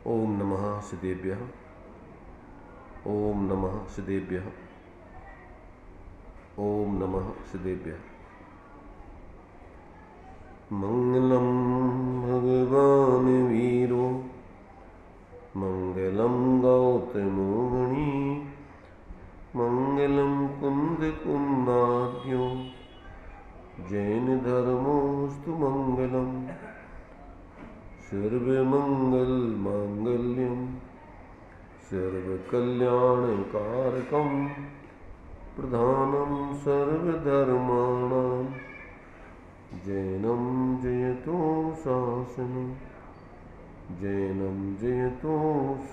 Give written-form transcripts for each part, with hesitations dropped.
ओम नमः सिद्धेभ्यः। ओम नमः सिद्धेभ्यः। ओम नमः सिद्धेभ्यः। मंगलम भगवान वीरो मंगलम गौतमोमणि मंगलम कुंद कुंदाद्यो जैन धर्मोस्तु मंगलम सर्वमंगल मांगल्यम सर्वकल्याणकारकम प्रधानम सर्वधर्माणां जैनम जयतो शासनम जैनम जयतो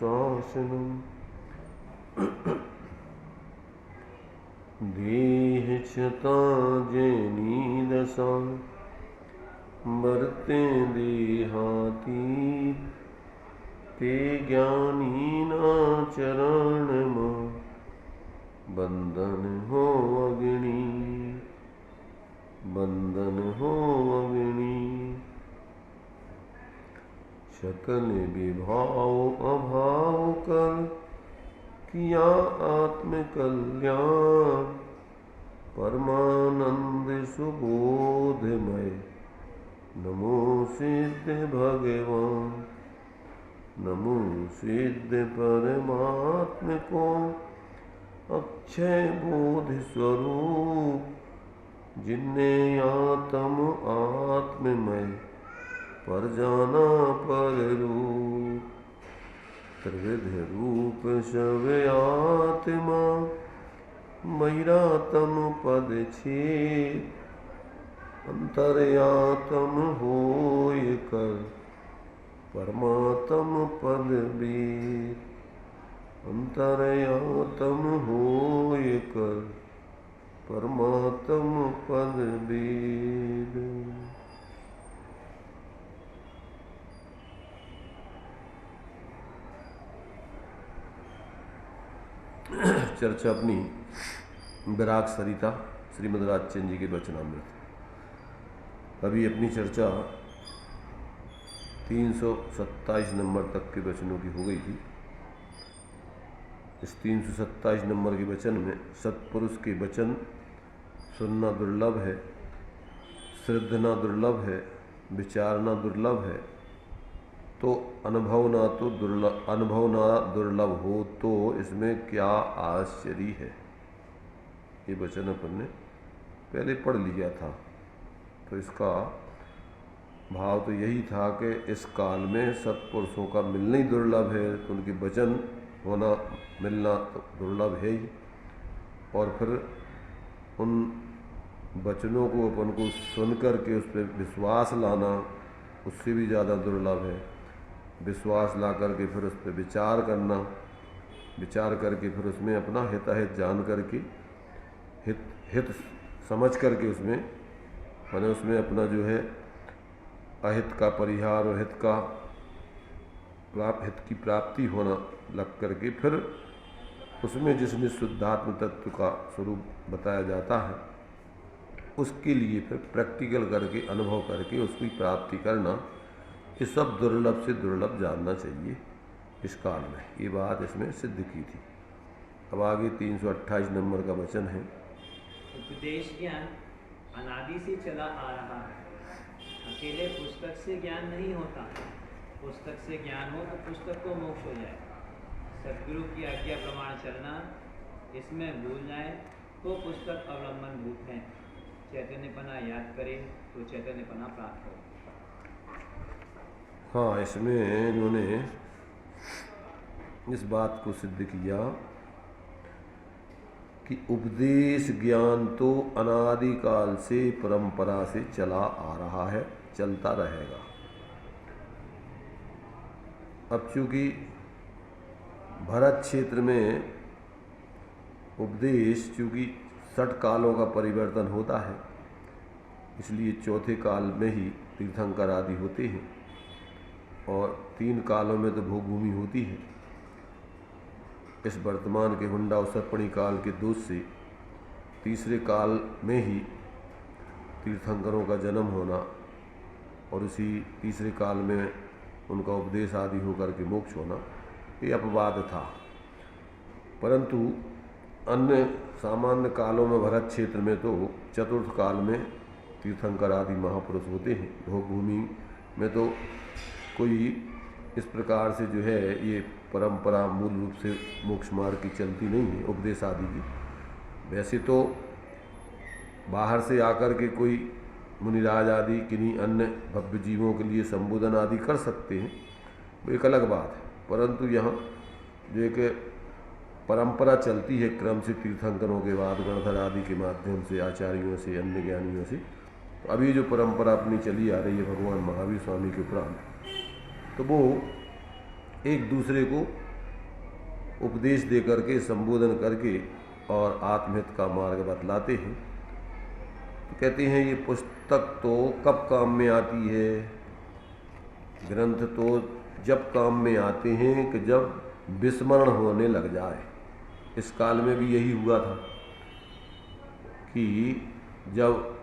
शासनम। देह क्षता जैनी दशा मरते देहाती ते ज्ञानी ना चरण मां बंधन हो अग्नि बंधन हो अग्नि। सकल विभाव अभाव कर किया आत्म कल्याण परमानंद सुबोधमय नमो सिद्ध भगवान नमो सिद्ध परमात्म को अक्षय बोध स्वरूप जिनने आत्म आत्ममय पर जाना पर रूप त्रिविध रूप सब आत्मा मैरातम पद छे अंतरयातम होय कर परमात्म पद वेद अंतरयातम होय कर परमात्म पद वेद। चर्चा अपनी विराग सरिता श्रीमद् राजचंद जी के वचनामृत। अभी अपनी चर्चा 327 नंबर तक के वचनों की हो गई थी। इस 327 नंबर के वचन में सत्पुरुष के वचन सुनना दुर्लभ है, श्रद्धना दुर्लभ है, विचारना दुर्लभ है, तो अनुभव ना दुर्लभ हो तो इसमें क्या आश्चर्य है। ये वचन अपन ने पहले पढ़ लिया था। तो इसका भाव तो यही था कि इस काल में सत्पुरुषों का मिलना ही दुर्लभ है, तो उनके वचन होना मिलना तो दुर्लभ है ही। और फिर उन वचनों को अपन को सुन कर के उस पर विश्वास लाना उससे भी ज़्यादा दुर्लभ है। विश्वास ला करके फिर उस पर विचार करना, विचार करके फिर उसमें अपना हिताहित जान करके हित समझ करके उसमें मैंने उसमें अपना जो है अहित का परिहार और हित की प्राप्ति होना लग करके फिर उसमें जिसमें शुद्धात्म तत्व का स्वरूप बताया जाता है उसके लिए फिर प्रैक्टिकल करके अनुभव करके उसकी प्राप्ति करना, ये सब दुर्लभ से दुर्लभ जानना चाहिए इस काल में। ये बात इसमें सिद्ध की थी। अब आगे 328 नंबर का वचन है। उपदेश ज्ञान अनादि से चला आ रहा है। अकेले पुस्तक से ज्ञान नहीं होता। पुस्तक से ज्ञान हो तो पुस्तक को मोक्ष हो जाए। सद्गुरु की आज्ञा प्रमाण चलना, इसमें भूल जाए तो पुस्तक अवलंबन भूत है। चैतन्यपना याद करे तो चैतन्यपना प्राप्त हो। हाँ, इसमें इन्होंने इस बात को सिद्ध किया कि उपदेश ज्ञान तो अनादिकाल से परंपरा से चला आ रहा है, चलता रहेगा। अब चूंकि भरत क्षेत्र में उपदेश चूंकि 60 कालों का परिवर्तन होता है, इसलिए चौथे काल में ही तीर्थंकर आदि होते हैं और 3 कालों में तो भोगभूमि होती है। इस वर्तमान के हुंडा और सर्पणी काल के दोष से तीसरे काल में ही तीर्थंकरों का जन्म होना और उसी तीसरे काल में उनका उपदेश आदि होकर के मोक्ष होना, ये अपवाद था। परंतु अन्य सामान्य कालों में भरत क्षेत्र में तो चतुर्थ काल में तीर्थंकर आदि महापुरुष होते हैं। भोग भूमि में तो कोई इस प्रकार से जो है ये परंपरा मूल रूप से मोक्ष मार्ग की चलती नहीं है, उपदेश आदि की। वैसे तो बाहर से आकर के कोई मुनिराज आदि किन्हीं अन्य भव्य जीवों के लिए संबोधन आदि कर सकते हैं, वो एक अलग बात है। परंतु यहाँ जो एक परंपरा चलती है क्रम से तीर्थंकरों के बाद गणधर आदि के माध्यम से, आचार्यों से, अन्य ज्ञानियों से, तो अभी जो परंपरा अपनी चली आ रही है भगवान महावीर स्वामी के उपरांत, तो वो एक दूसरे को उपदेश दे करके, संबोधन करके और आत्महित का मार्ग बतलाते हैं। तो कहते हैं ये पुस्तक तो कब काम में आती है, ग्रंथ तो जब काम में आते हैं कि जब विस्मरण होने लग जाए। इस काल में भी यही हुआ था कि जब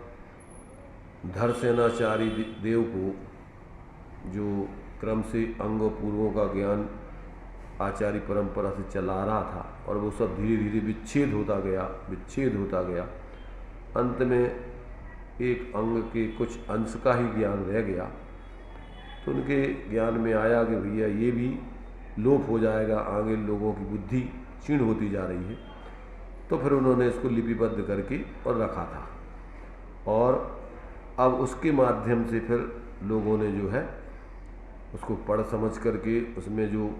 धरसेनाचारी देव को जो क्रम से अंग पूर्वों का ज्ञान आचार्य परंपरा से चला आ रहा था और वो सब धीरे धीरे विच्छेद होता गया, अंत में एक अंग के कुछ अंश का ही ज्ञान रह गया। तो उनके ज्ञान में आया कि भैया ये भी लोप हो जाएगा, आगे लोगों की बुद्धि क्षीण होती जा रही है। तो फिर उन्होंने इसको लिपिबद्ध करके और रखा था, और अब उसके माध्यम से फिर लोगों ने जो है उसको पढ़ समझ करके उसमें जो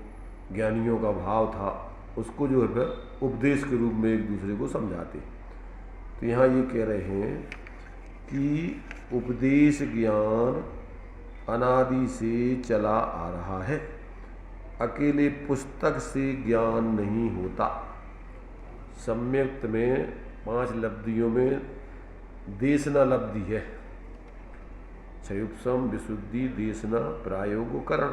ज्ञानियों का भाव था उसको जो है फिर उपदेश के रूप में एक दूसरे को समझाते। तो यहाँ ये कह रहे हैं कि उपदेश ज्ञान अनादि से चला आ रहा है, अकेले पुस्तक से ज्ञान नहीं होता। सम्यक्त में 5 लब्धियों में देशना लब्धि है, क्षयुप्सम विशुद्धि देशना प्रायोगकरण।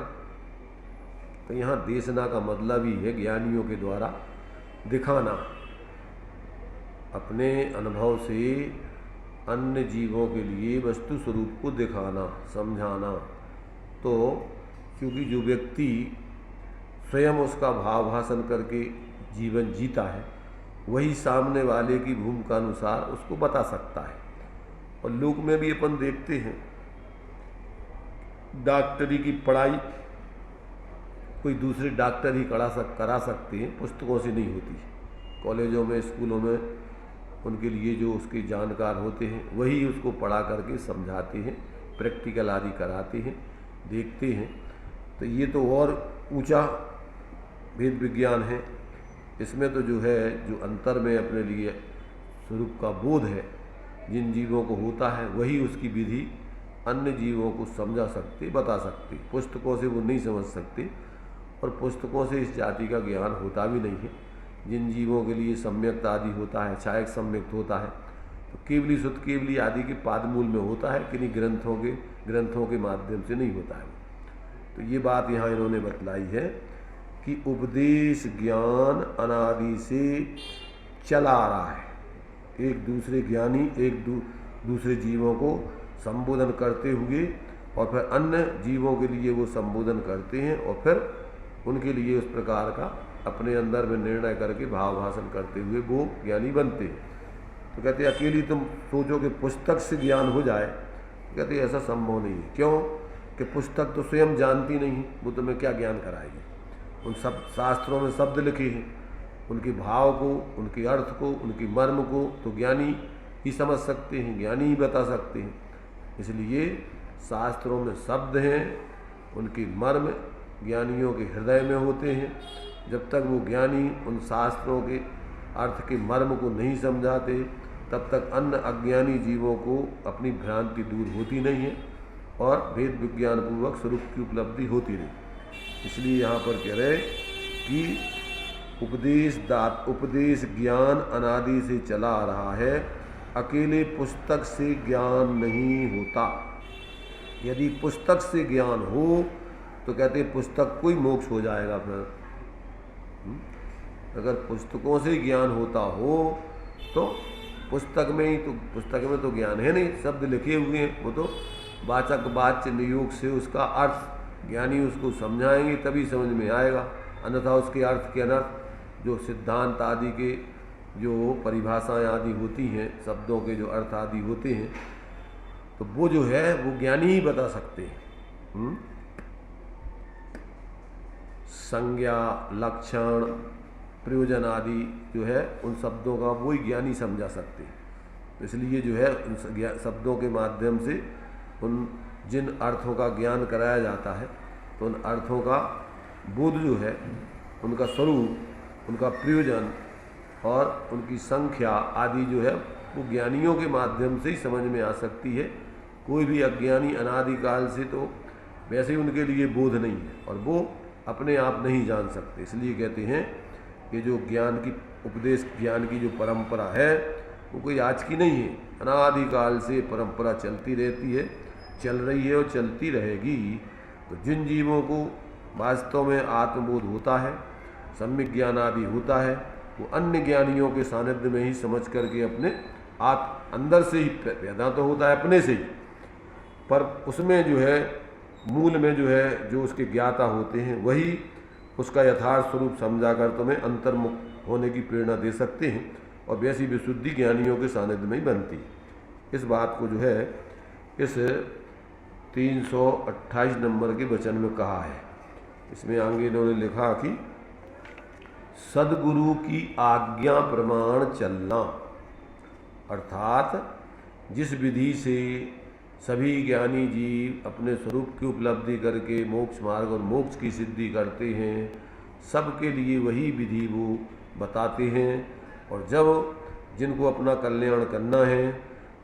तो यहाँ देशना का मतलब ही है ज्ञानियों के द्वारा दिखाना, अपने अनुभव से अन्य जीवों के लिए वस्तु स्वरूप को दिखाना, समझाना। तो क्योंकि जो व्यक्ति स्वयं उसका भाव भाषण करके जीवन जीता है, वही सामने वाले की भूमिका अनुसार उसको बता सकता है। और लोक में भी अपन देखते हैं, डॉक्टरी की पढ़ाई कोई दूसरे डॉक्टर ही करा सकते हैं, पुस्तकों से नहीं होती। कॉलेजों में, स्कूलों में उनके लिए जो उसके जानकार होते हैं वही उसको पढ़ा करके समझाते हैं, प्रैक्टिकल आदि कराते हैं, देखते हैं। तो ये तो और ऊंचा भेद विज्ञान है। इसमें तो जो है जो अंतर में अपने लिए स्वरूप का बोध है जिन जीवों को होता है, वही उसकी विधि अन्य जीवों को समझा सकते, बता सकते। पुस्तकों से वो नहीं समझ सकते, और पुस्तकों से इस जाति का ज्ञान होता भी नहीं है। जिन जीवों के लिए सम्यक्त आदि होता है, छायक सम्यक्त होता है, तो केवली सुत केवली आदि के पादमूल में होता है, किन्हीं ग्रंथों के माध्यम से नहीं होता है। तो ये बात यहाँ इन्होंने बतलाई है कि उपदेश ज्ञान अनादि से चला आ रहा है। एक दूसरे ज्ञानी एक दूसरे जीवों को संबोधन करते हुए और फिर अन्य जीवों के लिए वो संबोधन करते हैं, और फिर उनके लिए उस प्रकार का अपने अंदर में निर्णय करके भाव भाषण करते हुए वो ज्ञानी बनते हैं। तो कहते हैं अकेली तुम सोचो कि पुस्तक से ज्ञान हो जाए, कहते हैं ऐसा संभव नहीं है। क्यों? कि पुस्तक तो स्वयं जानती नहीं, वो तुम्हें क्या ज्ञान कराएगी। उन सब शास्त्रों में शब्द लिखे हैं, उनके भाव को, उनके अर्थ को, उनके मर्म को तो ज्ञानी ही समझ सकते हैं, ज्ञानी ही बता सकते हैं। इसलिए शास्त्रों में शब्द हैं, उनके मर्म ज्ञानियों के हृदय में होते हैं। जब तक वो ज्ञानी उन शास्त्रों के अर्थ के मर्म को नहीं समझाते, तब तक अन्य अज्ञानी जीवों को अपनी भ्रांति दूर होती नहीं है और भेद विज्ञान पूर्वक स्वरूप की उपलब्धि होती नहीं। इसलिए यहाँ पर कह रहे कि उपदेश ज्ञान अनादि से चला आ रहा है, अकेले पुस्तक से ज्ञान नहीं होता। यदि पुस्तक से ज्ञान हो तो कहते पुस्तक को ही मोक्ष हो जाएगा। फिर अगर पुस्तकों से ज्ञान होता हो तो पुस्तक में तो ज्ञान है नहीं, शब्द लिखे हुए हैं, वो तो वाचक वाच्य नियोग से उसका अर्थ ज्ञानी उसको समझाएंगे तभी समझ में आएगा, अन्यथा उसके अर्थ के अनर्थ जो सिद्धांत आदि के जो परिभाषाएं आदि होती हैं, शब्दों के जो अर्थ आदि होते हैं, तो वो जो है वो ज्ञानी ही बता सकते हैं। संज्ञा, लक्षण, प्रयोजन आदि जो है उन शब्दों का वही ज्ञानी समझा सकते हैं। तो इसलिए जो है उन शब्दों के माध्यम से उन जिन अर्थों का ज्ञान कराया जाता है, तो उन अर्थों का बोध जो है, उनका स्वरूप, उनका प्रयोजन और उनकी संख्या आदि जो है वो ज्ञानियों के माध्यम से ही समझ में आ सकती है। कोई भी अज्ञानी अनादिकाल से तो वैसे ही उनके लिए बोध नहीं है और वो अपने आप नहीं जान सकते। इसलिए कहते हैं कि जो ज्ञान की उपदेश ज्ञान की जो परंपरा है वो कोई आज की नहीं है, अनादिकाल से परंपरा चलती रहती है, चल रही है और चलती रहेगी। तो जिन जीवों को वास्तव में आत्मबोध होता है, सम्यक ज्ञान आदि होता है, वो अन्य ज्ञानियों के सानिध्य में ही समझ करके अपने अंदर से ही पैदा तो होता है अपने से ही, पर उसमें जो है मूल में जो है जो उसके ज्ञाता होते हैं वही उसका यथार्थ स्वरूप समझा कर तुम्हें अंतर्मुख होने की प्रेरणा दे सकते हैं और वैसी विशुद्धि ज्ञानियों के सानिध्य में ही बनती है। इस बात को जो है इस 328 नंबर के वचन में कहा है। इसमें आगे इन्होंने लिखा कि सद्गुरु की आज्ञा प्रमाण चलना, अर्थात जिस विधि से सभी ज्ञानी जीव अपने स्वरूप की उपलब्धि करके मोक्ष मार्ग और मोक्ष की सिद्धि करते हैं, सबके लिए वही विधि वो बताते हैं। और जब जिनको अपना कल्याण करना है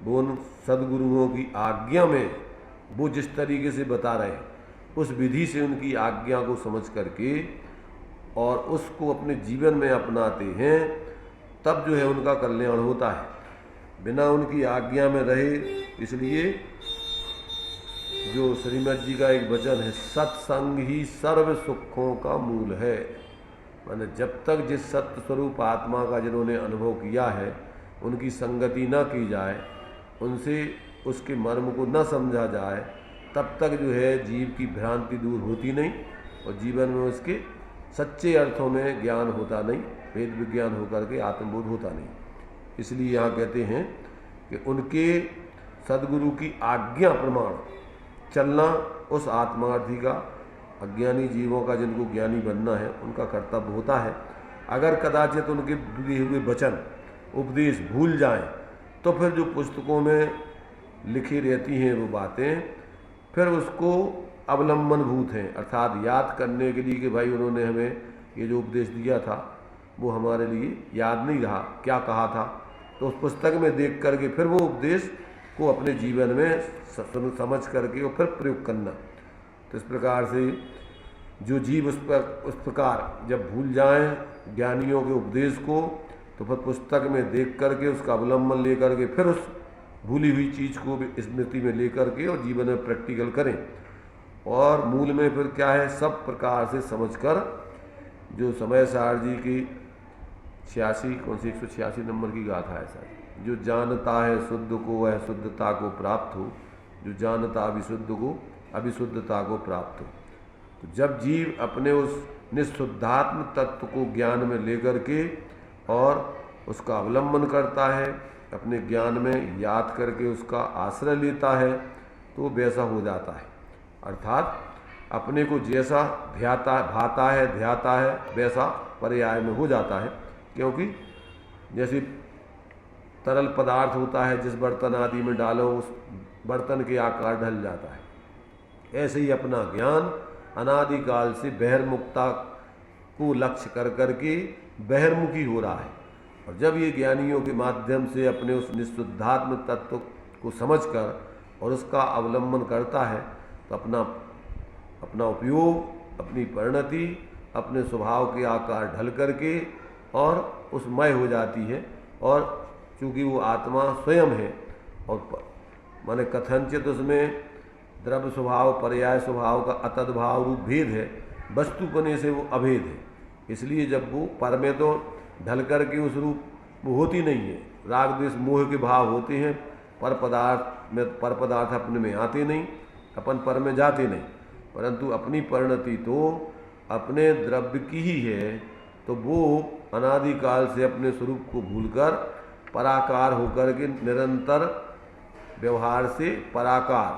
वो उन सद्गुरुओं की आज्ञा में वो जिस तरीके से बता रहे हैं उस विधि से उनकी आज्ञा को समझ करके और उसको अपने जीवन में अपनाते हैं, तब जो है उनका कल्याण होता है। बिना उनकी आज्ञा में रहे, इसलिए जो श्रीमद जी का एक वचन है, सत्संग ही सर्व सुखों का मूल है। माने जब तक जिस सत्य स्वरूप आत्मा का जिन्होंने अनुभव किया है उनकी संगति न की जाए, उनसे उसके मर्म को न समझा जाए, तब तक जो है जीव की भ्रांति दूर होती नहीं और जीवन में उसके सच्चे अर्थों में ज्ञान होता नहीं, वेद विज्ञान होकर के आत्मबोध होता नहीं। इसलिए यहाँ कहते हैं कि उनके सद्गुरु की आज्ञा प्रमाण चलना उस आत्मार्थी का, अज्ञानी जीवों का जिनको ज्ञानी बनना है उनका कर्तव्य होता है। अगर कदाचित उनके दिए हुए वचन उपदेश भूल जाएं तो फिर जो पुस्तकों में लिखी रहती हैं वो बातें फिर उसको अवलंबनभूत हैं, अर्थात याद करने के लिए कि भाई उन्होंने हमें ये जो उपदेश दिया था वो हमारे लिए याद नहीं रहा, क्या कहा था, तो उस पुस्तक में देख करके फिर वो उपदेश को अपने जीवन में समझ करके और फिर प्रयोग करना। तो इस प्रकार से जो जीव उस प्रकार जब भूल जाएं ज्ञानियों के उपदेश को, तो फिर पुस्तक में देख करके उसका अवलंबन ले करके फिर उस भूली हुई चीज़ को भी स्मृति में ले करके और जीवन में प्रैक्टिकल करें। और मूल में फिर क्या है, सब प्रकार से समझकर जो समय सार जी की 186 नंबर की गाथा है सर, जो जानता है शुद्ध को वह शुद्धता को प्राप्त हो, जो जानता अभिशुद्ध को अभिशुद्धता को प्राप्त हो। तो जब जीव अपने उस निःशुद्धात्म तत्व को ज्ञान में लेकर के और उसका अवलंबन करता है, अपने ज्ञान में याद करके उसका आश्रय लेता है, तो वैसा हो जाता है। अर्थात अपने को जैसा भाता है वैसा पर्याय में हो जाता है। क्योंकि जैसे तरल पदार्थ होता है, जिस बर्तन आदि में डालो उस बर्तन के आकार ढल जाता है, ऐसे ही अपना ज्ञान अनादिकाल से बहिर्मुखता को लक्ष्य कर करके बहिर्मुखी हो रहा है। और जब ये ज्ञानियों के माध्यम से अपने उस निःशुद्धात्म तत्व को समझकर और उसका अवलंबन करता है, तो अपना उपयोग, अपनी परिणति अपने स्वभाव के आकार ढल करके और उस मय हो जाती है। और चूँकि वो आत्मा स्वयं है और माने कथनचित उसमें द्रव्य स्वभाव पर्याय स्वभाव का अतद्भाव रूप भेद है, वस्तुपने से वो अभेद है। इसलिए जब वो पर में तो ढल करके उस रूप वो होती नहीं है, राग द्वेष मोह के भाव होते हैं, पर पदार्थ अपने में आते नहीं, अपन पर में जाते नहीं। परंतु अपनी परिणति तो अपने द्रव्य की ही है, तो वो अनादिकाल से अपने स्वरूप को भूलकर पराकार होकर के निरंतर व्यवहार से पराकार,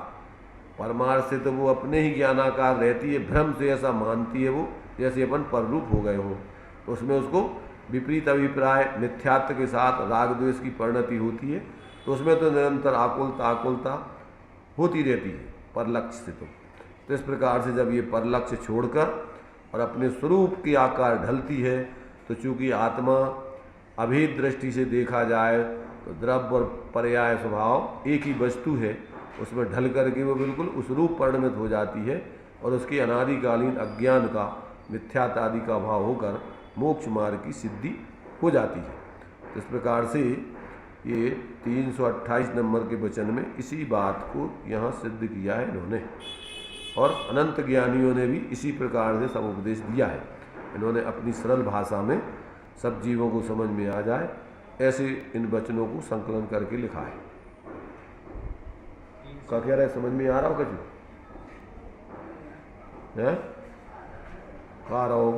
परमार्थ से तो वो अपने ही ज्ञानाकार रहती है, भ्रम से ऐसा मानती है वो जैसे अपन पररूप हो गए हो, तो उसमें उसको विपरीत अभिप्राय मिथ्यात्व के साथ राग द्वेष की परिणति होती है, तो उसमें तो निरंतर आकुलता होती रहती है परलक्ष्य से। तो इस प्रकार से जब ये परलक्ष्य छोड़कर और अपने स्वरूप के आकार ढलती है, तो चूंकि आत्मा अभेद दृष्टि से देखा जाए तो द्रव्य और पर्याय स्वभाव एक ही वस्तु है, उसमें ढल करके वो बिल्कुल उस रूप परिणमित हो जाती है और उसके अनादिकालीन अज्ञान का मिथ्यात्व का भाव होकर मोक्ष मार्ग की सिद्धि हो जाती है। तो इस प्रकार से ये 328 नंबर के वचन में इसी बात को यहाँ सिद्ध किया है इन्होंने, और अनंत ज्ञानियों ने भी इसी प्रकार से सब उपदेश दिया है। इन्होंने अपनी सरल भाषा में सब जीवों को समझ में आ जाए ऐसे इन वचनों को संकलन करके लिखा है। क्या कह रहा है, समझ में आ रहा हो कछु है? कहा रहा हो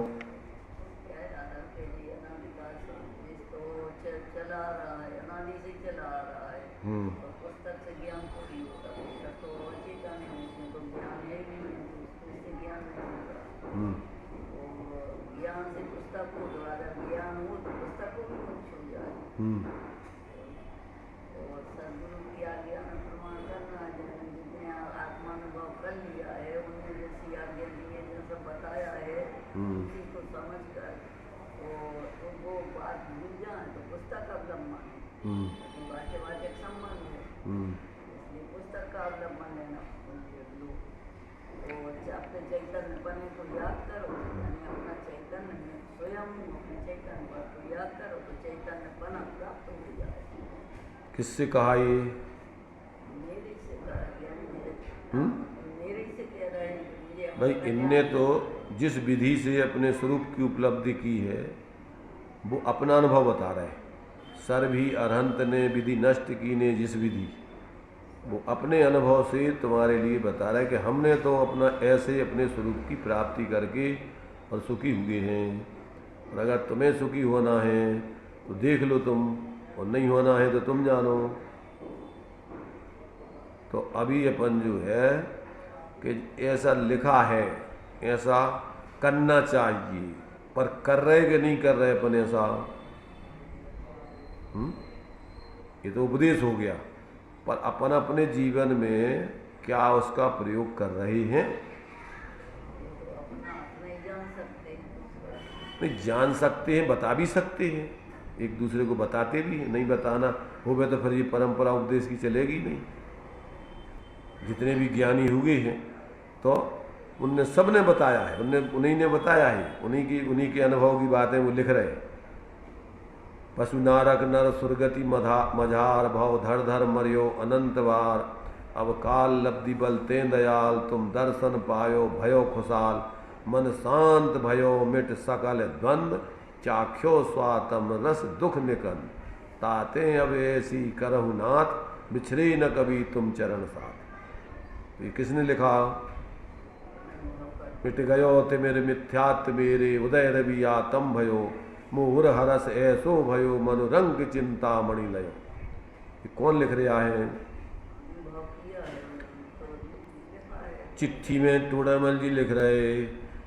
पुस्तक से ज्ञान थोड़ी होता, पुस्तक तो अचेतन है, उसमें तो ज्ञान है ही नहीं, तो उससे ज्ञान नहीं होता। तो ज्ञान से पुस्तक को तो अगर ज्ञान हो तो पुस्तक को भी मोक्ष हो जाए। और सदगुरु की आज्ञा में प्रमाण करना है, जितने आत्मानुभव कर लिया है उन्होंने जैसी आज्ञा दी है, जैसा बताया है उसी को समझ कर तो वो बात भूल जाए तो पुस्तक अवलंबन है, वाचक संबंध है, इसलिए पुस्तक का अवलंबन लेना। तो अपने चैतन्य बने को याद करो, यानी अपना चैतन्य में स्वयं अपने चैतन्य पर को याद करो तो चैतन्य बना प्राप्त हो जाए। किससे कहा ये? मेरे से कहा, मेरे से कह रहे हैं कि मुझे भाई इनने तो जिस विधि से अपने स्वरूप की उपलब्धि की है वो अपना अनुभव बता रहे हैं। सर्वि अरहंत ने विधि नष्ट की ने जिस विधि, वो अपने अनुभव से तुम्हारे लिए बता रहा है कि हमने तो अपना ऐसे अपने स्वरूप की प्राप्ति करके और सुखी हुए हैं, और अगर तुम्हें सुखी होना है तो देख लो तुम, और नहीं होना है तो तुम जानो। तो अभी अपन जो है कि ऐसा लिखा है, ऐसा करना चाहिए, पर कर रहे कि नहीं कर रहे अपन ऐसा, ये तो उपदेश हो गया, पर अपन अपने जीवन में क्या उसका प्रयोग कर रहे हैं? नहीं जान सकते हैं, बता भी सकते हैं, एक दूसरे को बताते भी हैं, नहीं बताना होवे तो फिर ये परंपरा उपदेश की चलेगी नहीं। जितने भी ज्ञानी हुए हैं तो उनने सब ने बताया है, उन्हीं ने बताया है, उन्हीं के अनुभव की बातें वो लिख रहे हैं। पशु नारक नर सुरगति मझार भव धर धर मरियो अनंत बार, अब काल लब्धि बल ते दयाल तुम दर्शन पायो भयो खुशाल, मन शांत भयो मिट सकल द्वंद चाख्यो स्वातम रस दुख निकन, ताते अब ऐसी करहु नाथ बिछरे न कभी तुम चरण साथ। ये किसने लिखा? मिट गयो ते मेरे मिथ्यात्व मेरे उदय रवि आतम भयो, मुहुर हरस ऐसो भयो मनोरंग चिंता मणि लयो। ये कौन लिख रहा है? चिट्ठी में टूडामल जी लिख रहे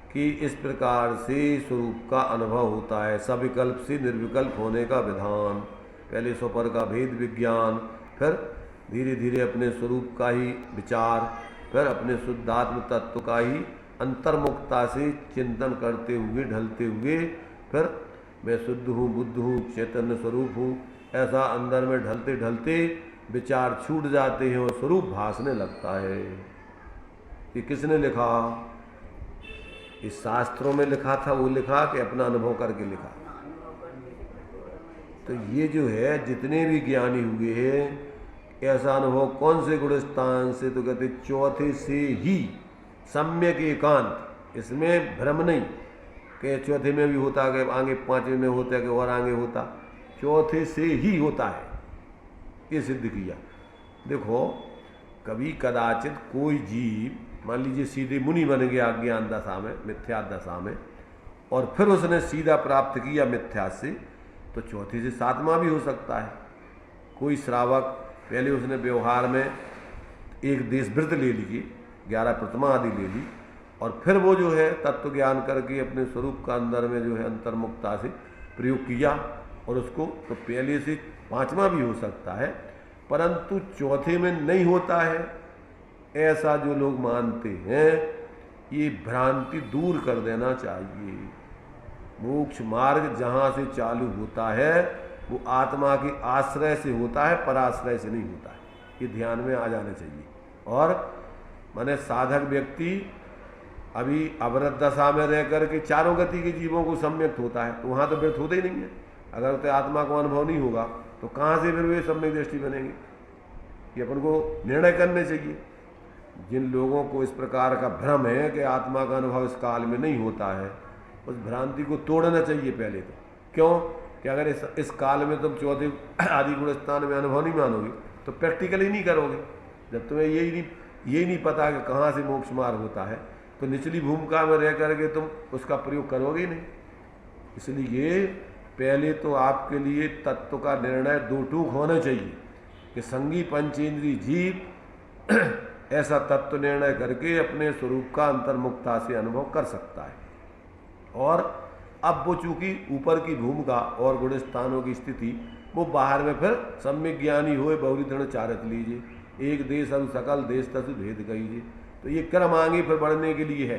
कि इस प्रकार से स्वरूप का अनुभव होता है, सविकल्प से निर्विकल्प होने का विधान, पहले स्वपर का भेद विज्ञान, फिर धीरे धीरे अपने स्वरूप का ही विचार, फिर अपने शुद्धात्म तत्व का ही अंतर्मुखता से चिंतन करते हुए ढलते हुए, फिर मैं शुद्ध हूँ, बुद्ध हूँ, चैतन्य स्वरूप हूँ, ऐसा अंदर में ढलते ढलते विचार छूट जाते हैं और स्वरूप भासने लगता है। ये किसने लिखा? इस शास्त्रों में लिखा था, वो लिखा कि अपना अनुभव करके लिखा? तो ये जो है जितने भी ज्ञानी हुए हैं, ऐसा अनुभव कौन से गुणस्थान से? तो कहते चौथे से ही सम्यक एकांत, इसमें भ्रम नहीं कि चौथे में भी होता है, कि आगे पांचवें में होता है, कि और आगे होता, चौथे से ही होता है, ये सिद्ध किया। देखो कभी कदाचित कोई जीव मान लीजिए सीधे मुनि बन गया अज्ञान दशा में, मिथ्या दशा में, और फिर उसने सीधा प्राप्त किया मिथ्या से, तो चौथी से सातवां भी हो सकता है। कोई श्रावक पहले उसने व्यवहार में एक देश व्रत ले लिए, 11 प्रतिमा आदि ले ली, और फिर वो जो है तत्व ज्ञान करके अपने स्वरूप का अंदर में जो है अंतर्मुखता से प्रयोग किया, और उसको तो पहले से पांचवा भी हो सकता है, परंतु चौथे में नहीं होता है, ऐसा जो लोग मानते हैं, ये भ्रांति दूर कर देना चाहिए। मोक्ष मार्ग जहाँ से चालू होता है वो आत्मा के आश्रय से होता है, पराश्रय से नहीं होता है, ये ध्यान में आ जाना चाहिए। और माने साधक व्यक्ति अभी अवरत दशा में रह करके चारों गति के जीवों को सम्यक होता है, तो वहाँ तो व्यर्थ होता ही नहीं है। अगर तो आत्मा को अनुभव नहीं होगा तो कहाँ से फिर वे सम्यक दृष्टि बनेंगे? ये अपन को निर्णय करने चाहिए। जिन लोगों को इस प्रकार का भ्रम है कि आत्मा का अनुभव इस काल में नहीं होता है, उस भ्रांति को तोड़ना चाहिए पहले तो। क्यों कि अगर इस काल में तुम चौथे आदि गुण स्थान में अनुभव नहीं मानोगे तो प्रैक्टिकली नहीं करोगे। जब तुम्हें यही नहीं पता कि कहाँ से मोक्ष मार्ग होता है, तो निचली भूमिका में रह करके तुम उसका प्रयोग करोगे ही नहीं। इसलिए पहले तो आपके लिए तत्व का निर्णय दो टूक होना चाहिए कि संगी पंचेंद्री जीव ऐसा तत्व निर्णय करके अपने स्वरूप का अंतर्मुखता से अनुभव कर सकता है। और अब वो चूंकि ऊपर की भूमिका और गुण स्थानों की स्थिति वो बाहर में फिर सम्यक ज्ञानी हुए बहुरी दृढ़ चारत लीजिए, एक देश अनु सकल देश तसु भेद कहीजिए। तो ये क्रम आगे फिर बढ़ने के लिए है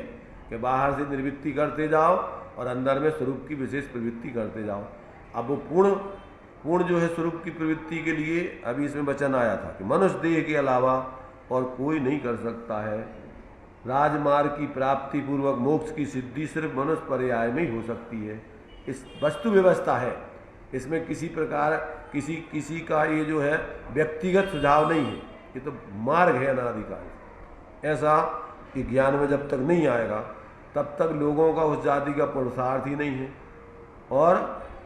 कि बाहर से निर्वृत्ति करते जाओ और अंदर में स्वरूप की विशेष प्रवृत्ति करते जाओ। अब वो पूर्ण जो है स्वरूप की प्रवृत्ति के लिए अभी इसमें वचन आया था कि मनुष्य देह के अलावा और कोई नहीं कर सकता है। राजमार्ग की प्राप्ति पूर्वक मोक्ष की सिद्धि सिर्फ मनुष्य पर्याय में ही हो सकती है। इस वस्तु व्यवस्था है, इसमें किसी प्रकार किसी का ये जो है व्यक्तिगत सुझाव नहीं है, ये तो मार्ग है अनादिकाल। ऐसा कि ज्ञान में जब तक नहीं आएगा तब तक लोगों का उस जाति का पुरुषार्थ ही नहीं है। और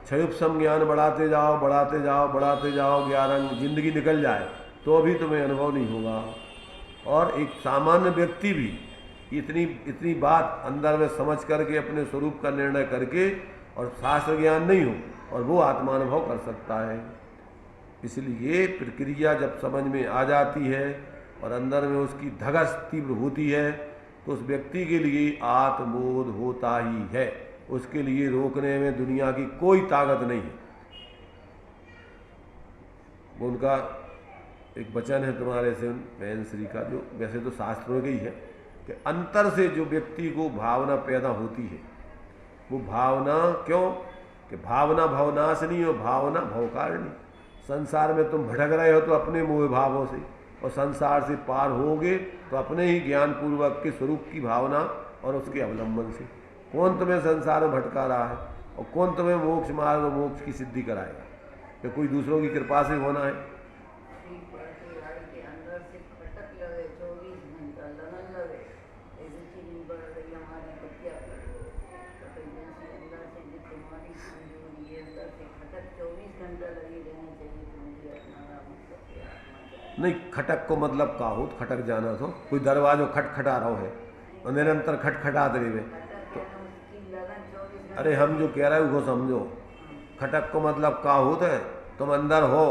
क्षयुपसम ज्ञान बढ़ाते जाओ, ज्ञान जिंदगी निकल जाए तो भी तुम्हें अनुभव नहीं होगा। और एक सामान्य व्यक्ति भी इतनी बात अंदर में समझ करके अपने स्वरूप का निर्णय करके और शास्त्र ज्ञान नहीं हो और वो आत्मानुभव कर सकता है। इसलिए प्रक्रिया जब समझ में आ जाती है और अंदर में उसकी धगस तीव्र होती है तो उस व्यक्ति के लिए आत्मबोध होता ही है। उसके लिए रोकने में दुनिया की कोई ताकत नहीं है। वो उनका एक वचन है तुम्हारे से बहन श्री का, जो वैसे तो शास्त्रों का ही है, कि अंतर से जो व्यक्ति को भावना पैदा होती है वो भावना क्यों कि भावना भवनाशनी और भावना भवकारिणी। संसार में तुम भटक रहे हो तो अपने मोह भावों से, और संसार से पार होगे तो अपने ही ज्ञान पूर्वक के स्वरूप की भावना और उसके अवलंबन से। कौन तुम्हें संसार में भटका रहा है और कौन तुम्हें मोक्ष मार्ग और मोक्ष की सिद्धि कराएगा? कि कोई दूसरों की कृपा से होना है। नहीं, खटक को मतलब का हो तो खटक जाना तो कोई दरवाजो खटखटा रहो है और निरंतर खटखटाते रहे तो अरे हम जो कह रहे हैं वो समझो। खटक को मतलब का होता है तुम अंदर हो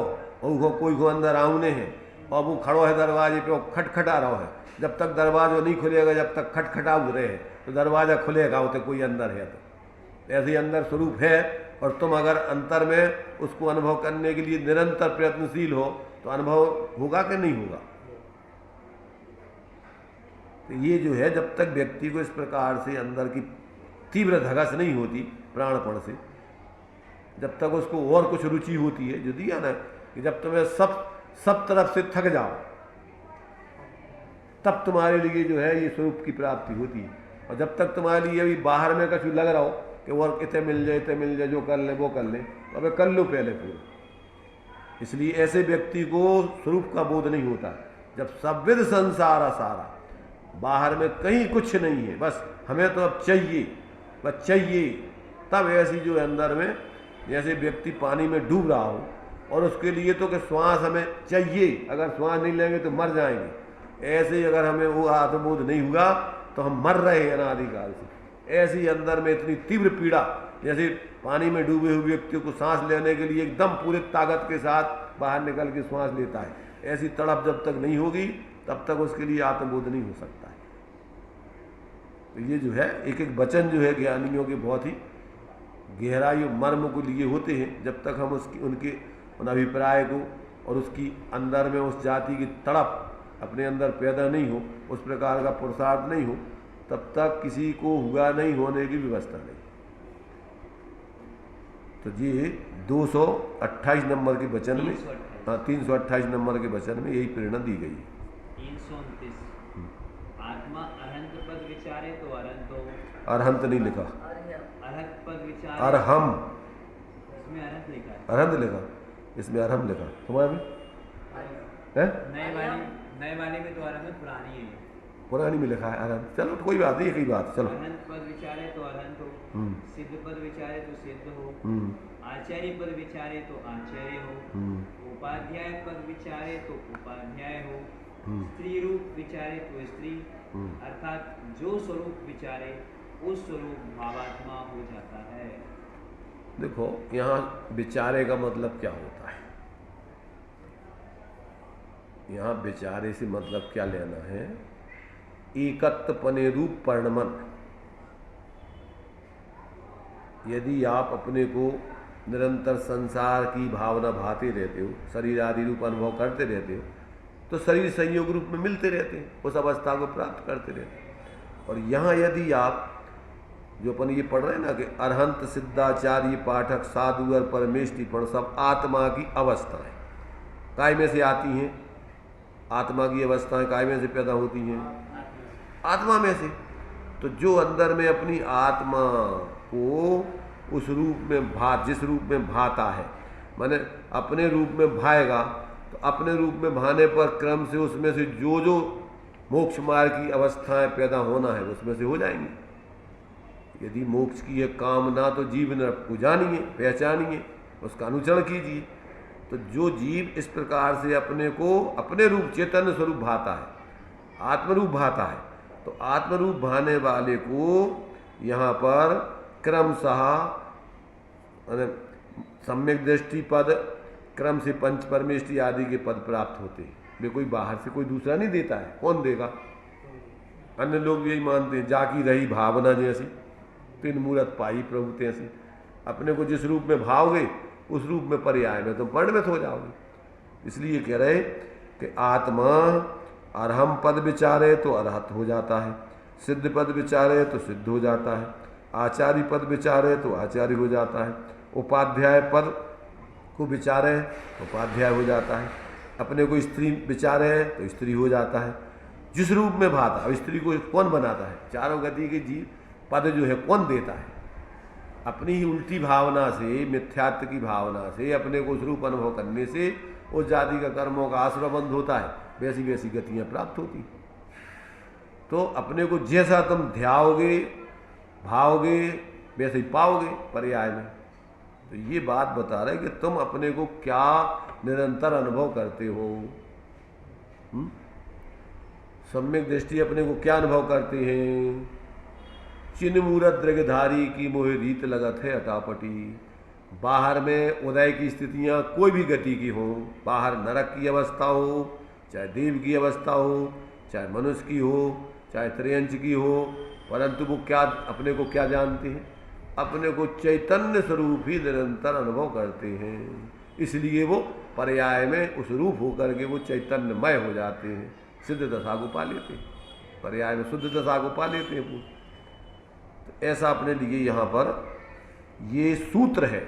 और कोई को अंदर आउने है और वो खड़ो है दरवाजे पे और खटखटा रहो है। जब तक दरवाजा नहीं खुलेगा, जब तक खटखटा रहे हैं तो दरवाजा खुलेगा होते कोई अंदर है। तो ऐसे अंदर स्वरूप है और तुम अगर अंतर में उसको अनुभव करने के लिए निरंतर प्रयत्नशील हो तो अनुभव होगा कि नहीं होगा। तो ये जो है जब तक व्यक्ति को इस प्रकार से अंदर की तीव्र धगस नहीं होती प्राणपण से, जब तक उसको और कुछ रुचि होती है, जो दिया ना कि जब तुम्हें सब तरफ से थक जाओ तब तुम्हारे लिए जो है ये स्वरूप की प्राप्ति होती है। और जब तक तुम्हारे लिए अभी बाहर में कुछ लग रहा हो कि और इतने मिल जाए, जो कर ले वो कर ले, तो अबे कर लो पहले पूरा। इसलिए ऐसे व्यक्ति को स्वरूप का बोध नहीं होता। जब सविद संसार सारा, बाहर में कहीं कुछ नहीं है, बस हमें तो अब चाहिए, बस चाहिए, तब ऐसी जो अंदर में जैसे व्यक्ति पानी में डूब रहा हो और उसके लिए तो कि श्वास हमें चाहिए, अगर श्वास नहीं लेंगे तो मर जाएंगे, ऐसे ही अगर हमें वो आत्मबोध नहीं हुआ तो हम मर रहे हैं अनादिकाल से। ऐसे ही अंदर में इतनी तीव्र पीड़ा, जैसे पानी में डूबे हुए व्यक्ति को सांस लेने के लिए एकदम पूरे ताकत के साथ बाहर निकल के सांस लेता है, ऐसी तड़प जब तक नहीं होगी तब तक उसके लिए आत्मबोध नहीं हो सकता है। तो ये जो है एक एक वचन जो है ज्ञानियों के बहुत ही गहराई और मर्म को लिए होते हैं। जब तक हम उसकी उनके उन अभिप्राय को और उसकी अंदर में उस जाति की तड़प अपने अंदर पैदा नहीं हो, उस प्रकार का पुरुषार्थ नहीं हो, तब तक किसी को हुआ नहीं होने की व्यवस्था नहीं। तो ये 228 नंबर के वचन में, हाँ 328 नंबर के वचन में यही प्रेरणा दी गई है। 329 आत्मा अरहंत पद विचारे तो अरहंत हो। अरहंत नहीं लिखा, अरहत पद विचारे, अरहम, इसमें अरहंत लिखा है, अरहंत लिखा, इसमें अरहम लिखा। तुम्हारे में है? नए वाले में तो अरहंत पुरानी है, पुरानी में लिखा है अरहंत। चलो तो कोई बात नहीं, एक ही बात। चलो अरहंत पद विचारे तो अरहंत हो, सिद्ध पद विचारे तो सिद्ध हो, आचार्य पद विचारे तो आचार्य हो, उपाध्याय पद विचारे तो उपाध्याय हो, स्त्री रूप विचारे तो स्त्री, अर्थात जो स्वरूप विचारे उस स्वरूप भावात्मा हो जाता है। देखो यहाँ विचारे का मतलब क्या होता है, यहाँ विचारे से मतलब क्या लेना है, एकत्वपने रूप परिणमन। यदि आप अपने को निरंतर संसार की भावना भाते रहते हो, शरीर आदि रूप अनुभव करते रहते हो, तो शरीर संयोग रूप में मिलते रहते हैं, उस अवस्था को प्राप्त करते रहते हैं। और यहाँ यदि आप जो अपन ये पढ़ रहे हैं ना कि अरहंत सिद्धाचार्य पाठक साधु और परमेष्टिपण सब आत्मा की अवस्थाएं काय में से आती हैं, आत्मा की अवस्थाएं काय में से पैदा होती हैं, आत्मा में से। तो जो अंदर में अपनी आत्मा को उस रूप में जिस रूप में भाता है, माने अपने रूप में भाएगा, तो अपने रूप में भाने पर क्रम से उसमें से जो जो मोक्ष मार्ग की अवस्थाएं पैदा होना है उसमें से हो जाएंगी। यदि मोक्ष की है कामना तो जीव नरक को जानिए, पहचानिए, उसका अनुचरण कीजिए। तो जो जीव इस प्रकार से अपने को अपने रूप चैतन्य स्वरूप भाता है, आत्मरूप भाता है, तो आत्मरूप भाने वाले को यहाँ पर क्रमशः सम्यक दृष्टि पद क्रम से पंच परमेष्टि आदि के पद प्राप्त होते हैं। वे कोई बाहर से कोई दूसरा नहीं देता है, कौन देगा? अन्य लोग यही मानते हैं, जाकी रही भावना जैसी तीन मूर्त पाई प्रभु तैसी। अपने को जिस रूप में भाओगे उस रूप में पर्याय में तुम परिणत हो जाओगे। इसलिए कह रहे कि आत्मा अरहम पद विचारे तो अरहत हो जाता है, सिद्ध पद विचारे तो सिद्ध हो जाता है, आचार्य पद विचारे तो आचार्य हो जाता है, उपाध्याय पद को विचारे तो उपाध्याय हो जाता है, अपने को स्त्री विचारे तो स्त्री हो जाता है। जिस रूप में भाता, अब स्त्री को कौन बनाता है? चारों गति के जीव पद जो है कौन देता है? अपनी ही उल्टी भावना से, मिथ्यात्व की भावना से, अपने को उस रूप अनुभव करने से उस जाति का कर्मों का आश्रय बंद होता है, वैसी वैसी गतियाँ प्राप्त होती। तो अपने को जैसा तुम ध्याओगे भाओगे वैसे ही पाओगे पर्याय में। तो ये बात बता रहे कि तुम अपने को क्या निरंतर अनुभव करते हो। सम्यक दृष्टि अपने को क्या अनुभव करते हैं? चिन्ह मूरत दृगधारी की मोहे रीत लगत है अटापटी। बाहर में उदय की स्थितियाँ कोई भी गति की हो, बाहर नरक की अवस्था हो, चाहे देव की अवस्था हो, चाहे मनुष्य की हो, चाहे त्रयंच की हो, परंतु वो क्या अपने को क्या जानते हैं? अपने को चैतन्य स्वरूप ही निरंतर अनुभव करते हैं। इसलिए वो पर्याय में उस रूप होकर के वो चैतन्यमय हो जाते हैं, सिद्ध दशा को पा लेते हैं, पर्याय में शुद्ध दशा को पा लेते हैं। तो ऐसा अपने लिए यहाँ पर ये सूत्र है।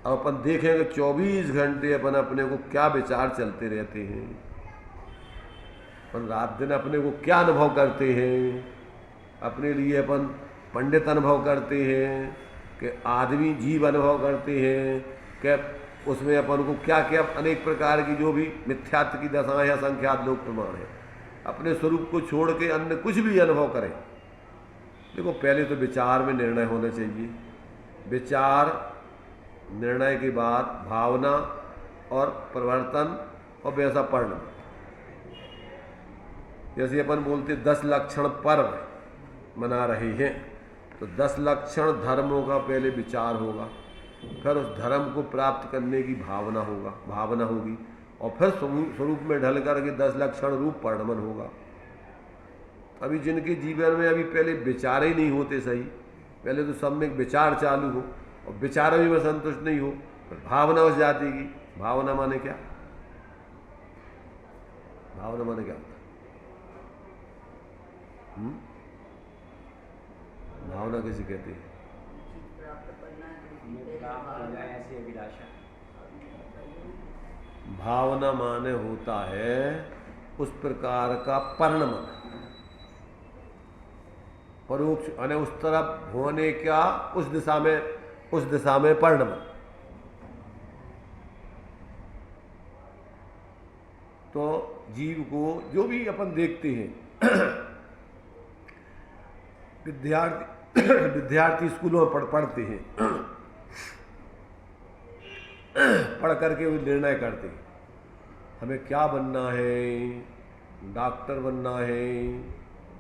अब अपन देखेंगे 24 घंटे अपन अपने को क्या विचार चलते रहते हैं, अपन रात दिन अपने को क्या अनुभव करते हैं। अपने लिए अपन पंडित अनुभव करते हैं कि आदमी जीव अनुभव करते हैं कि उसमें अपन को क्या क्या अनेक प्रकार की जो भी मिथ्यात्व की दशाएं या संख्यात लोक प्रमाण है, अपने स्वरूप को छोड़ के अन्य कुछ भी अनुभव करें। देखो पहले तो विचार में निर्णय होना चाहिए, विचार निर्णय के बाद भावना और परिवर्तन और वैसा परिणाम। जैसे अपन बोलते 10 लक्षण पर्व मना रहे हैं, तो 10 लक्षण धर्मों का पहले विचार होगा, फिर उस धर्म को प्राप्त करने की भावना होगी, और फिर स्वरूप में ढल करके 10 लक्षण रूप परिणमन होगा। अभी जिनके जीवन में अभी पहले विचार ही नहीं होते सही, पहले तो सब में विचार चालू हो और विचार भी में संतुष्ट नहीं हो, फिर भावना उस जाति की। भावना माने क्या? भावना माने क्या होता है? भावना कैसे कहते हैं? ऐसी अभिलाषा। भावना माने होता है उस प्रकार का परिणमन, परोक्ष यानी उस तरफ होने का, उस दिशा में परिणमन। तो जीव को जो भी अपन देखते हैं विद्यार्थी स्कूलों में पढ़ते हैं, पढ़ करके वो निर्णय करते हैं हमें क्या बनना है, डॉक्टर बनना है,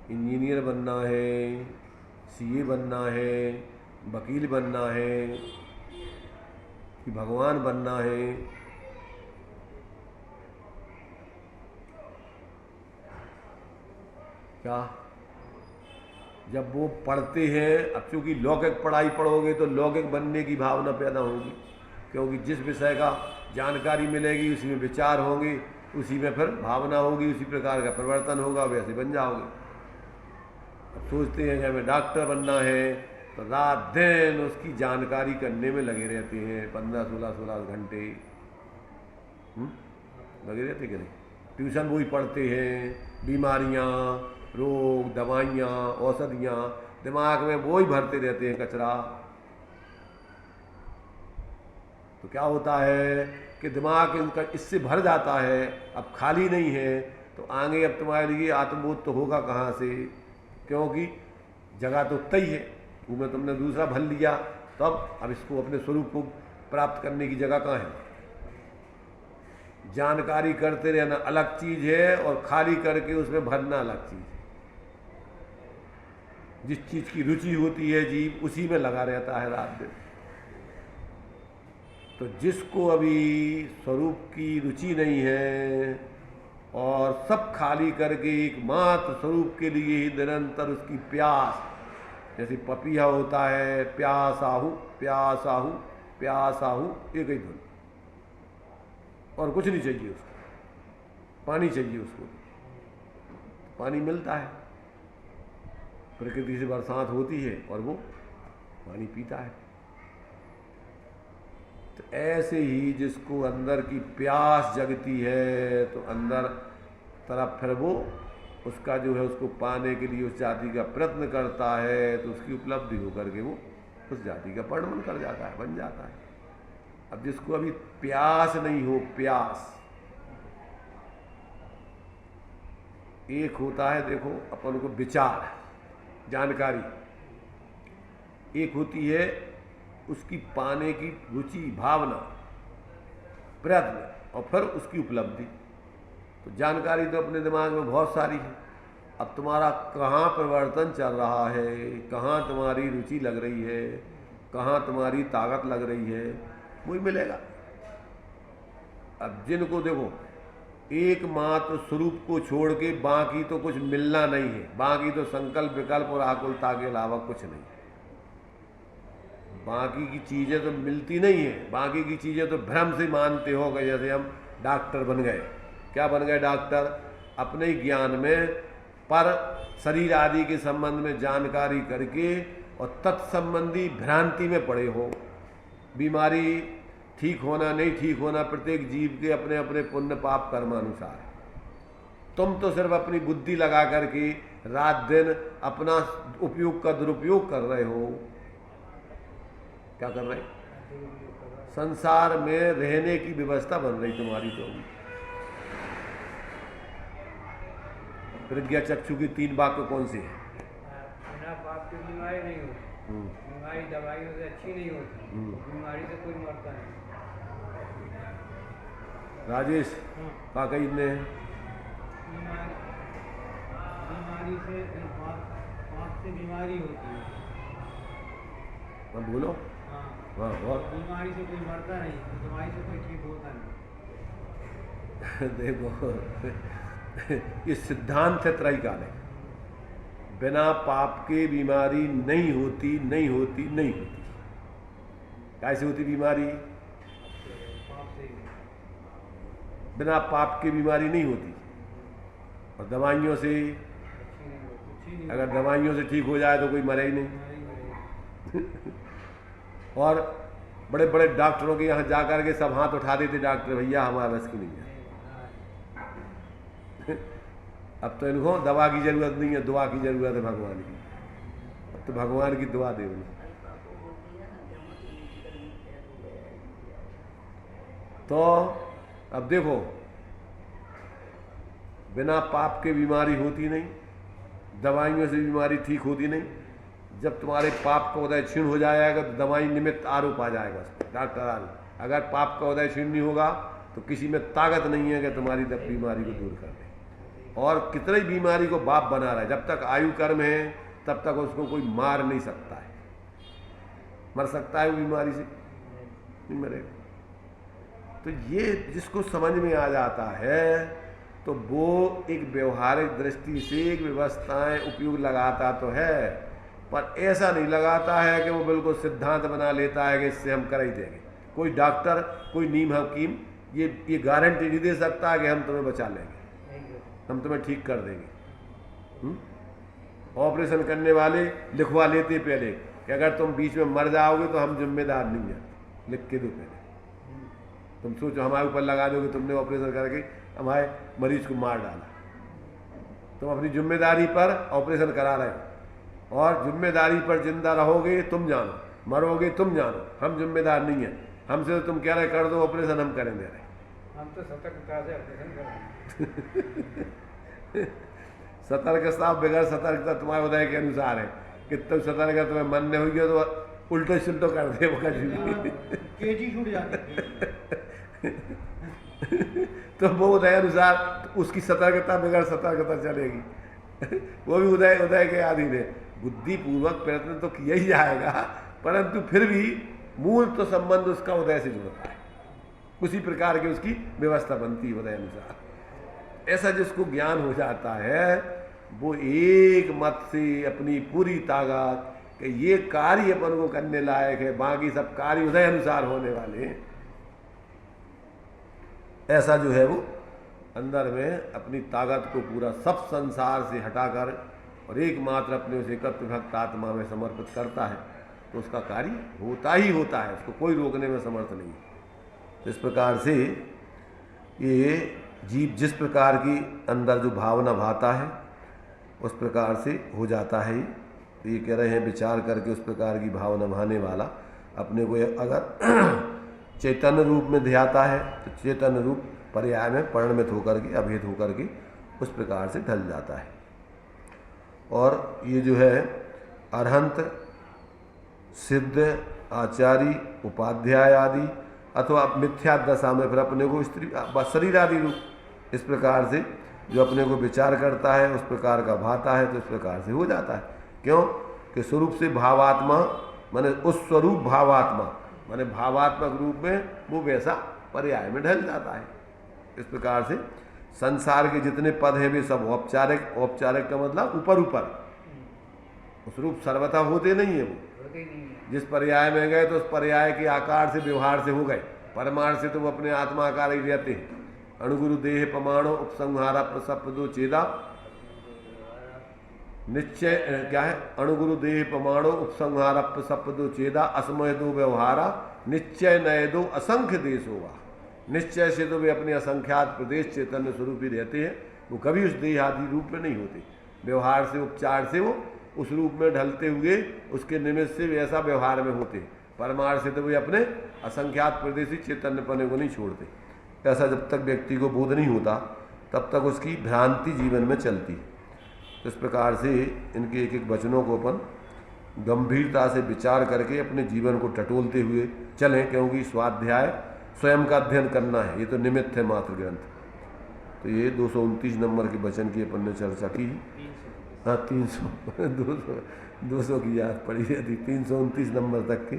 इंजीनियर बनना है, सीए बनना है, वकील बनना है कि भगवान बनना है। क्या जब वो पढ़ते हैं, अब चूंकि लौकिक पढ़ाई पढ़ोगे तो लौकिक बनने की भावना पैदा होगी, क्योंकि जिस विषय का जानकारी मिलेगी उसी में विचार होंगे, उसी में फिर भावना होगी, उसी प्रकार का परिवर्तन होगा, वैसे बन जाओगे। अब सोचते हैं कि हमें डॉक्टर बनना है तो रात दिन उसकी जानकारी करने में लगे रहते हैं, 15-16 घंटे लगे रहते कि नहीं। ट्यूशन वही पढ़ते हैं, बीमारियाँ, रोग, दवाइयाँ, औषधियाँ, दिमाग में वही भरते रहते हैं कचरा। तो क्या होता है कि दिमाग इनका इससे भर जाता है, अब खाली नहीं है, तो आगे अब तुम्हारे लिए आत्मबोध तो होगा कहाँ से, क्योंकि जगह तो तय है, उसमें तुमने दूसरा भर लिया, तब अब इसको अपने स्वरूप को प्राप्त करने की जगह कहाँ है। जानकारी करते रहना अलग चीज है और खाली करके उसमें भरना अलग चीज है। जिस चीज की रुचि होती है जीव उसी में लगा रहता है रात दिन। तो जिसको अभी स्वरूप की रुचि नहीं है और सब खाली करके एकमात्र स्वरूप के लिए ही निरंतर उसकी प्यास, जैसे पपीहा होता है, प्यास आहू प्यास आहू प्यास आहू, एक ही धुन, और कुछ नहीं चाहिए उसको, पानी चाहिए उसको। पानी मिलता है, प्रकृति से बरसात होती है और वो पानी पीता है। तो ऐसे ही जिसको अंदर की प्यास जगती है तो अंदर तरफ फिर वो उसका जो है उसको पाने के लिए उस जाति का प्रयत्न करता है, तो उसकी उपलब्धि होकर के वो उस जाति का परिणमन कर जाता है, बन जाता है। अब जिसको अभी प्यास नहीं हो, प्यास एक होता है, देखो अपन को विचार, जानकारी, एक होती है उसकी पाने की रुचि, भावना, प्रयत्न, और फिर उसकी उपलब्धि। तो जानकारी तो अपने दिमाग में बहुत सारी है, अब तुम्हारा कहाँ परिवर्तन चल रहा है, कहाँ तुम्हारी रुचि लग रही है, कहाँ तुम्हारी ताकत लग रही है, वही मिलेगा। अब जिनको देखो एकमात्र स्वरूप को छोड़ के बाकी तो कुछ मिलना नहीं है, बाकी तो संकल्प विकल्प और आकुलता के अलावा कुछ नहीं, बाकी की चीज़ें तो मिलती नहीं है, बाकी की चीज़ें तो भ्रम से मानते हो गए। जैसे हम डॉक्टर बन गए, क्या बन गए डॉक्टर? अपने ज्ञान में पर शरीर आदि के संबंध में जानकारी करके और तत्संबंधी भ्रांति में पड़े हो। बीमारी ठीक होना नहीं ठीक होना प्रत्येक जीव के अपने अपने पुण्य पाप कर्मानुसार है। तुम तो सिर्फ अपनी बुद्धि लगा करके रात दिन अपना उपयोग का दुरुपयोग कर रहे हो। क्या कर रहे? संसार में रहने की व्यवस्था बन रही तुम्हारी। तो प्रज्ञा चक्षु की 3 वाक्य कौन से हैं? बिना पाप की बीमारी नहीं होती, बीमारी दवाइयों से अच्छी नहीं होती, बीमारी से कोई मरता नहीं। राजेश का कही ने बीमारी से पाप से बीमारी होती है। अब बोलो। हाँ हाँ और बीमारी से कोई मरता नहीं, दवाई से कोई ठीक होता नहीं। देखो ये सिद्धांत है त्रैकाल है, बिना पाप के बीमारी नहीं होती नहीं होती नहीं होती। कैसे होती बीमारी? पाप से ही। बिना पाप की बीमारी नहीं होती। और दवाइयों से, अच्छी नहीं होती, कुछ ही नहीं अगर दवाइयों से ठीक हो जाए तो कोई मरे ही नहीं। होती। और बड़े बड़े डॉक्टरों के यहाँ जा कर के सब हाथ उठा देते, डॉक्टर भैया हमारा बस की नहीं है। अब तो इनको दवा की जरूरत नहीं है, दुआ की जरूरत है भगवान की। अब तो भगवान की दुआ दे उन्हें। तो अब देखो, बिना पाप के बीमारी होती नहीं, दवाइयों से बीमारी ठीक होती नहीं। जब तुम्हारे पाप का उदय क्षीण हो जाएगा तो दवाई निमित्त आरोप आ जाएगा डॉक्टर आरोप। अगर पाप का उदय क्षीण नहीं होगा तो किसी में ताकत नहीं है कि तुम्हारी बीमारी को दूर कर दे। और कितनी बीमारी को बाप बना रहा है, जब तक आयु कर्म है तब तक उसको कोई मार नहीं सकता है। मर सकता है वो बीमारी से? नहीं मरेगा। तो ये जिसको समझ में आ जाता है तो वो एक व्यवहारिक दृष्टि से एक व्यवस्थाएं उपयोग लगाता तो है, पर ऐसा नहीं लगाता है कि वो बिल्कुल सिद्धांत बना लेता है कि इससे हम कर ही देंगे। कोई डॉक्टर, कोई नीम हकीम ये गारंटी नहीं दे सकता कि हम तुम्हें बचा लेंगे, हम तुम्हें ठीक कर देंगे। ऑपरेशन करने वाले लिखवा लेते पहले कि अगर तुम बीच में मर जाओगे तो हम जिम्मेदार नहीं हैं, लिख के दो पहले। तुम सोचो हमारे ऊपर लगा दोगे, तुमने ऑपरेशन करके हमारे मरीज को मार डाला, तुम अपनी जिम्मेदारी पर ऑपरेशन करा रहे हो और जिम्मेदारी पर जिंदा रहोगे तुम जानो, मरोगे तुम जानो, हम जिम्मेदार नहीं है। हमसे तो तुम कह रहे कर दो ऑपरेशन, हम करें दे रहे, हम तो सतर्कता से ऑपरेशन करें। सतर्कता बगैर सतर्कता तुम्हारे उदय के अनुसार है कि तुम सतर्क तुम्हें मन में हुई है तो उल्टो सुल्टो कर दे वो केजी छूट जाती तो वो उदय अनुसार उसकी सतर्कता बगैर सतर्कता चलेगी। वो भी उदय के अधीन है। बुद्धिपूर्वक प्रयत्न तो किया ही जाएगा, परंतु फिर भी मूल तो संबंध उसका उदय से जुड़ता है, उसी प्रकार की उसकी व्यवस्था बनती है उदय अनुसार। ऐसा जिसको ज्ञान हो जाता है वो एक मत से अपनी पूरी ताकत कि ये कार्य अपन को करने लायक है, बाकी सब कार्य उदय अनुसार होने वाले हैं, ऐसा जो है वो अंदर में अपनी ताकत को पूरा सब संसार से हटाकर और एकमात्र अपने उस एकत्व भक्त आत्मा में समर्पित करता है तो उसका कार्य होता ही होता है, उसको कोई रोकने में समर्थ नहीं। तो इस प्रकार से ये जीव जिस प्रकार की अंदर जो भावना भाता है उस प्रकार से हो जाता है। तो ये कह रहे हैं विचार करके उस प्रकार की भावना भाने वाला अपने को अगर चैतन्य रूप में ध्याता है तो चैतन्य रूप पर्याय में परिणमित होकर के अभेद होकर के उस प्रकार से ढल जाता है। और ये जो है अरहंत, सिद्ध, आचार्य, उपाध्याय आदि अथवा मिथ्या दशा में फिर अपने को स्त्री शरीर आदि रूप इस प्रकार से जो अपने को विचार करता है उस प्रकार का भाता है तो इस प्रकार से हो जाता है। क्यों कि स्वरूप से भावात्मा माने उस स्वरूप भावात्मा माने भावात्मक रूप में वो वैसा पर्याय में ढल जाता है। इस प्रकार से संसार के जितने पद हैं वे सब औपचारिक, औपचारिक का मतलब ऊपर ऊपर, उस रूप सर्वथा होते नहीं है। वो जिस पर्याय में गए तो उस पर्याय के आकार से व्यवहार से हो गए, परमार्थ से तो वो अपने आत्मा आकार ही रहते हैं। अणुगुरु देह प्रमाणो उपसंहारा प्रसपदो चेदा निश्चय क्या है? अणुगुरु देह प्रमाणो उपसंहारा प्रसपदो चेदा असमय दो व्यवहारा निश्चय नय दो असंख्य देश होगा। निश्चय से तो वे अपने असंख्यात प्रदेश चैतन्य स्वरूप ही रहते हैं, वो कभी उस देह आदि रूप में नहीं होते। व्यवहार से उपचार से वो उस रूप में ढलते हुए उसके निमित्त से वैसा व्यवहार में होते हैं। परमार्थ से तो वे अपने असंख्यात प्रदेशी चैतन्यपने को नहीं छोड़ते। ऐसा जब तक व्यक्ति को बोध नहीं होता तब तक उसकी भ्रांति जीवन में चलती है। इस प्रकार से इनके एक एक वचनों को अपन गंभीरता से विचार करके अपने जीवन को टटोलते हुए चलें, क्योंकि स्वाध्याय स्वयं का अध्ययन करना है, ये तो निमित्त है मात्र ग्रंथ। तो ये 229 नंबर के वचन की अपन ने चर्चा की। हाँ 300 200 की याद पड़ी रहती। 329 नंबर तक के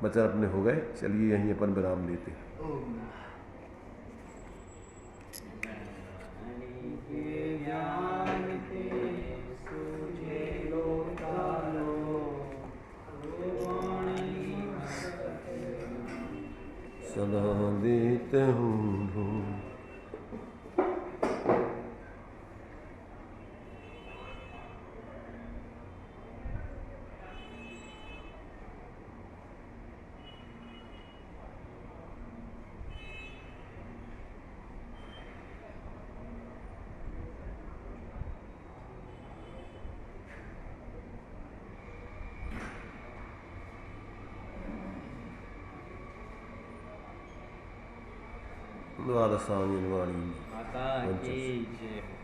वचन अपने हो गए। चलिए यहीं अपन विराम लेते हैं। सदा देते हूँ द्वादशांगी वाणी माता की जय।